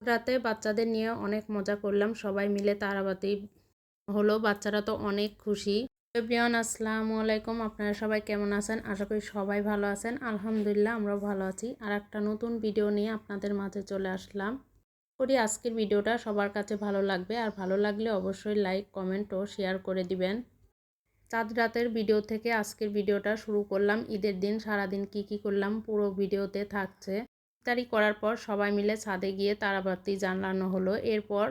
রাতে বাচ্চাদের নিয়ে অনেক মজা করলাম, সবাই মিলে তারাবাতি হলো, বাচ্চারা তো অনেক খুশি। এভরিওয়ান আসসালামু আলাইকুম, আপনারা সবাই কেমন আছেন? আশা করি সবাই ভালো আছেন। আলহামদুলিল্লাহ আমরাও ভালো আছি। আর একটা নতুন ভিডিও নিয়ে আপনাদের মাঝে চলে আসলাম। করি আজকের ভিডিওটা সবার কাছে ভালো লাগবে, আর ভালো লাগলে অবশ্যই লাইক, কমেন্ট ও শেয়ার করে দিবেন। চাঁদ রাতের ভিডিও থেকে আজকের ভিডিওটা শুরু করলাম। ঈদের দিন সারাদিন কি করলাম পুরো ভিডিওতে থাকছে। ইফতারি করার পর সবাই মিলে ছাদে গিয়ে তারাবাতি জ্বালানো হলো। এরপর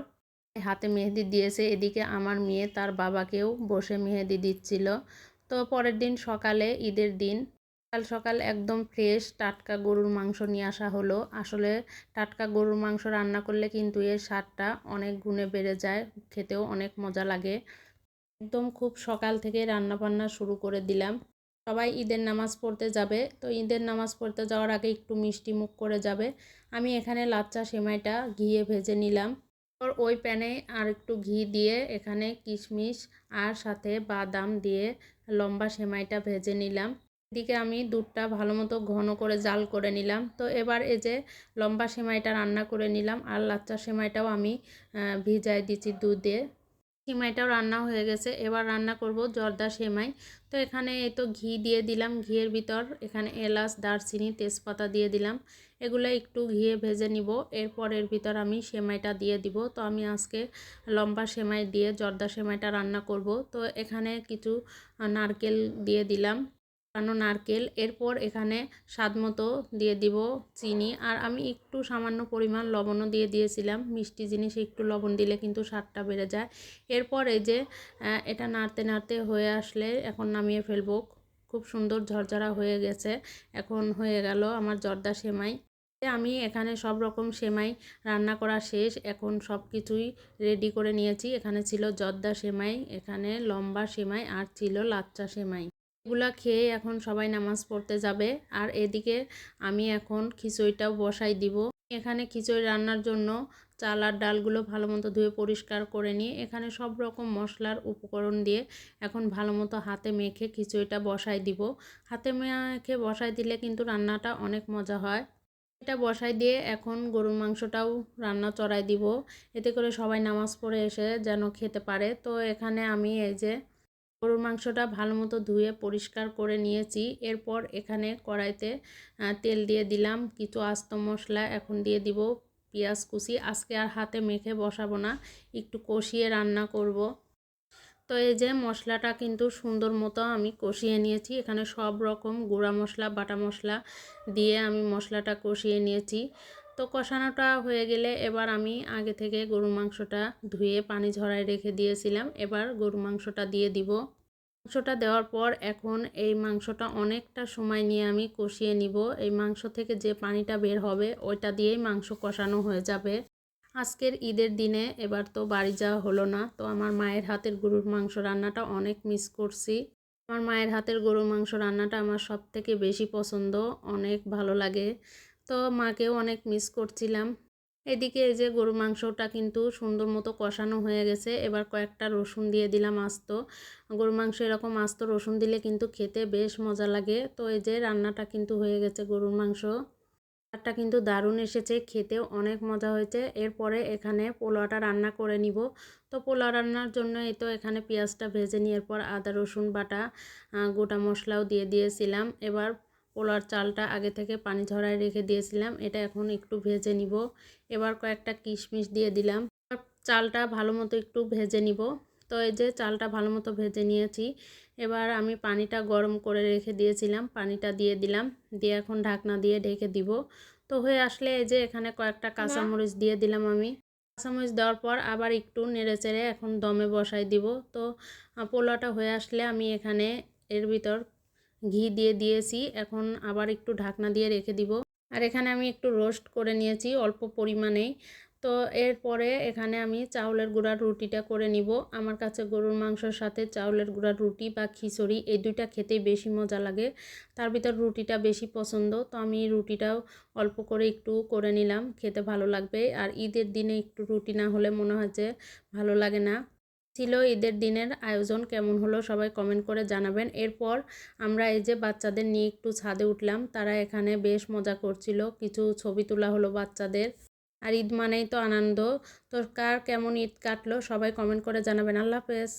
হাতে মেহেদি দিয়েছে, এদিকে আমার মেয়ে তার বাবাকেও বসে মেহেদি দিচ্ছিল। তো পরের দিন সকালে, ঈদের দিন সকাল সকাল একদম ফ্রেশ টাটকা গরুর মাংস নিয়ে আসা হলো। আসলে টাটকা গরুর মাংস রান্না করলে কিন্তু এর স্বাদটা অনেক গুণে বেড়ে যায়, খেতেও অনেক মজা লাগে। একদম খুব সকাল থেকে রান্না বান্না শুরু করে দিলাম। সবাই ঈদের নামাজ পড়তে যাবে, তো ঈদের নামাজ পড়তে যাওয়ার আগে একটু মিষ্টি মুখ করে যাবে। আমি এখানে লাচ্চা সেমাইটা ঘিয়ে ভেজে নিলাম। ওই প্যানে আর একটু ঘি দিয়ে এখানে কিশমিশ আর সাথে বাদাম দিয়ে লম্বা সেমাইটা ভেজে নিলাম। এদিকে আমি দুধটা ভালো মতো ঘন করে জাল করে নিলাম। তো এবার এই যে লম্বা সেমাইটা রান্না করে নিলাম, আর লাচ্চা সেমাইটাও আমি ভিজাই দিচ্ছি দুধে। সেমাইটাও রান্না হয়ে গেছে, এবার রান্না করব জর্দা সেমাই। তো এখানে এই তো ঘি দিয়ে দিলাম, ঘিয়ের ভিতর এখানে এলাচ, দারচিনি, তেজপাতা দিয়ে দিলাম। এগুলো একটু ঘিয়ে ভেজে নিব। এরপর এর ভিতর আমি সেমাইটা দিয়ে দিব। তো আমি আজকে লম্বা সেমাই দিয়ে জর্দা সেমাইটা রান্না করব। তো এখানে কিছু নারকেল দিয়ে দিলাম, নারকেল। এরপর এখানে স্বাদ মতো দিয়ে দিব চিনি, আর আমি একটু সামান্য পরিমাণ লবণও দিয়ে দিয়েছিলাম। মিষ্টি জিনিসে একটু লবণ দিলে কিন্তু স্বাদটা বেড়ে যায়। এরপর এই যে এটা নাড়তে নাড়তে হয়ে আসলে এখন নামিয়ে ফেলবো। খুব সুন্দর ঝরঝরা হয়ে গেছে। এখন হয়ে গেল আমার জর্দা সেমাই। আমি এখানে সব রকম সেমাই রান্না করা শেষ, এখন সব কিছুই রেডি করে নিয়েছি। এখানে ছিল জর্দা সেমাই, এখানে লম্বা সেমাই, আর ছিল লাচ্চা সেমাই। এগুলা খেয়ে এখন সবাই নামাজ পড়তে যাবে। আর এদিকে আমি এখন খিচুড়িটাও বসাই দিব। এখানে খিচুড়ি রান্নার জন্য চাল আর ডালগুলো ভালো মতো ধুয়ে পরিষ্কার করে নিয়ে এখানে সব রকম মশলার উপকরণ দিয়ে এখন ভালো মতো হাতে মেখে খিচুড়িটা বসাই দিব। হাতে মেখে বসাই দিলে কিন্তু রান্নাটা অনেক মজা হয়। এটা বসাই দিয়ে এখন গরুর মাংসটাও রান্না চড়াই দিব, এতে করে সবাই নামাজ পড়ে এসে যেন খেতে পারে। তো এখানে আমি এই যে গরুর মাংসটা ভালো মতো ধুয়ে পরিষ্কার করে নিয়েছি। এরপর এখানে কড়াইতে তেল দিয়ে দিলাম, কিছু আস্ত মশলা এখন দিয়ে দিব, পেঁয়াজ কুচি। আজকে আর হাতে মেখে বসাবো না, একটু কষিয়ে রান্না করব। তো এই যে মশলাটা কিন্তু সুন্দর মতো আমি কষিয়ে নিয়েছি। এখানে সব রকম গুঁড়া মশলা, বাটা মশলা দিয়ে আমি মশলাটা কষিয়ে নিয়েছি। তো কষানোটা হয়ে গেলে এবার আমি আগে থেকে গরুর মাংসটা ধুয়ে পানি ঝরায় রেখে দিয়েছিলাম, এবার গরুর মাংসটা দিয়ে দিব। মাংসটা দেওয়ার পর এখন এই মাংসটা অনেকটা সময় নিয়ে আমি কষিয়ে নিব। এই মাংস থেকে যে পানিটা বের হবে ওইটা দিয়েই মাংস কষানো হয়ে যাবে। আজকের ঈদের দিনে এবার তো বাড়ি যাওয়া হলো না, তো আমার মায়ের হাতের গরুর মাংস রান্নাটা অনেক মিস করছি। আমার মায়ের হাতের গরুর মাংস রান্নাটা আমার সব থেকে বেশি পছন্দ, অনেক ভালো লাগে। তো মাকেও অনেক মিস করছিলাম। এদিকে এই যে গরুর মাংসটা কিন্তু সুন্দর মতো কষানো হয়ে গেছে। এবার কয়েকটা রসুন দিয়ে দিলাম আস্ত। গরুর মাংস এরকম আস্ত রসুন দিলে কিন্তু খেতে বেশ মজা লাগে। তো এই যে রান্নাটা কিন্তু হয়ে গেছে গরুর মাংস। এটা কিন্তু দারুণ এসেছে, খেতেও অনেক মজা হয়েছে। এরপরে এখানে পোলাওটা রান্না করে নিব। তো পোলাও রান্নার জন্য এই তো এখানে পেঁয়াজটা ভেজে নিয়ে এরপর আদা রসুন বাটা, গোটা মশলাও দিয়ে দিয়েছিলাম। এবার পোলাওর চালটা আগে থেকে পানি ঝরায় রেখে দিয়েছিলাম, এটা এখন একটু ভেজে নিব। এবার কয়েকটা কিশমিশ দিয়ে দিলাম। চালটা ভালো মতো একটু ভেজে নিব। তো এই যে চালটা ভালো মতো ভেজে নিয়েছি। এবার আমি পানিটা গরম করে রেখে দিয়েছিলাম, পানিটা দিয়ে দিলাম, দিয়ে এখন ঢাকনা দিয়ে ঢেকে দিব। তো হয়ে আসলে এই যে এখানে কয়েকটা কাঁচামরিচ দিয়ে দিলাম আমি। কাঁচামরিচ দেওয়ার পর আবার একটু নেড়েচেড়ে এখন দমে বসাই দিব। তো পোলাওটা হয়ে আসলে আমি এখানে এর ভিতর ঘি দিয়ে দিয়েছি, এখন আবার একটু ঢাকনা দিয়ে রেখে দিব। আর এখানে আমি একটু রোস্ট করে নিয়েছি অল্প পরিমাণেই। তো এরপরে এখানে আমি চাউলের গুঁড়ার রুটিটা করে নিব। আমার কাছে গরুর মাংসের সাথে চাউলের গুঁড়ার রুটি বা খিচুড়ি এই দুইটা খেতেই বেশি মজা লাগে, তার ভিতর রুটিটা বেশি পছন্দ। তো আমি রুটিটাও অল্প করে একটু করে নিলাম, খেতে ভালো লাগবে। আর ঈদের দিনে একটু রুটি না হলে মনে হয় যে ভালো লাগে না। ছিল ঈদের দিনের আয়োজন, কেমন হলো সবাই কমেন্ট করে জানাবেন। এরপর আমরা এই যে বাচ্চাদের নিয়ে একটু ছাদে উঠলাম, তারা এখানে বেশ মজা করছিল, কিছু ছবি তোলা হলো বাচ্চাদের। আর ঈদ মানেই তো আনন্দ। তো কার কেমন ঈদ কাটলো সবাই কমেন্ট করে জানাবেন। আল্লাহ হাফেজ।